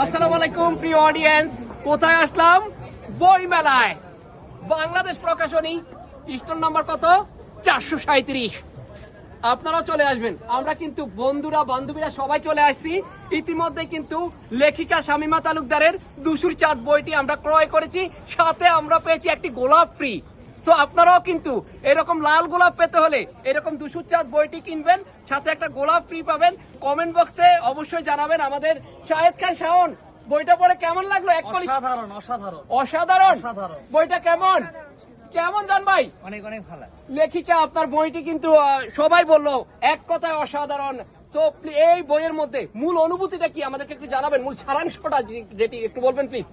আসসালামু আলাইকুম প্রিয় অডিয়েন্স, কোথায় আসলাম? বই মেলায়। বাংলাদেশ প্রকাশনী, স্টোর নাম্বার কত? 437। আপনারাও চলে আসবেন। আমরা কিন্তু বন্ধুরা বান্ধবীরা সবাই চলে আসছি। ইতিমধ্যে কিন্তু লেখিকা শামীমা তালুকদারের দুশুর চাঁদ বইটি আমরা ক্রয় করেছি, সাথে আমরা পেয়েছি একটি গোলাপ ফ্রি। সো আপনারাও কিন্তু এরকম লাল গোলাপ পেতে হলে এরকম দুশুর চাঁদ বইটি কিনবেন, সাথে একটা গোলাপ ফ্রি পাবেন। কমেন্ট বক্সে অবশ্যই জানাবেন। আমাদের শাহেদ খান শাওন, বইটা পড়ে কেমন লাগলো? অসাধারণ অসাধারণ অসাধারণ। অসাধারণ। বইটা কেমন কেমন জান ভাই? অনেক অনেক ভালো। লেখিকা আপনার বইটি কিন্তু সবাই বললো এক কথায় অসাধারণ। সো এই বইয়ের মধ্যে মূল অনুভূতিটা কি আমাদেরকে একটু জানাবেন, মূল সারাংশটা যেটি একটু বলবেন প্লিজ।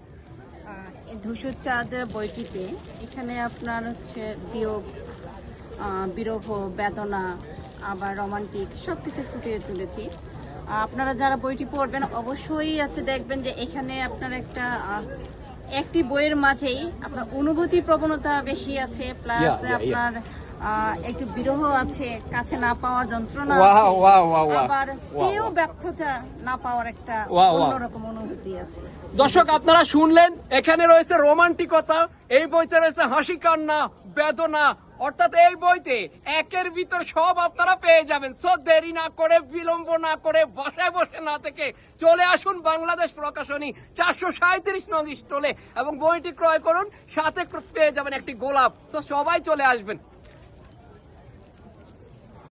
ধূসর চাঁদ বইটিতে এখানে আপনার হচ্ছে বিয়োগ, বিরহ, বেদনা, আবার রোমান্টিক সবকিছু ফুটিয়ে তুলেছি। আপনারা যারা বইটি পড়বেন অবশ্যই দেখবেন যে এখানে আপনার একটি বইয়ের মাঝেই আপনার অনুভূতি প্রবণতা বেশি আছে, প্লাস আপনার একটু বিরহ আছে, কাছে না পাওয়ার যন্ত্রণা আছে, আবার প্রিয় ব্যর্থতা না পাওয়ার একটা অন্যরকম অনুভূতি আছে। দর্শক আপনারা শুনলেন, এখানে রয়েছে রোমান্টিকতা, এই বইতে রয়েছে হাসি কান্না, বেদনা, অর্থাৎ এই বইতে একের ভিতর সব আপনারা পেয়ে যাবেন। সো দেরি না করে, বিলম্ব না করে, বাসায় বসে না থেকে চলে আসুন বাংলাদেশ প্রকাশনী 437 নং স্টলে এবং বইটি ক্রয় করুন, সাথে পেয়ে যাবেন একটি গোলাপ। সো সবাই চলে আসবেন।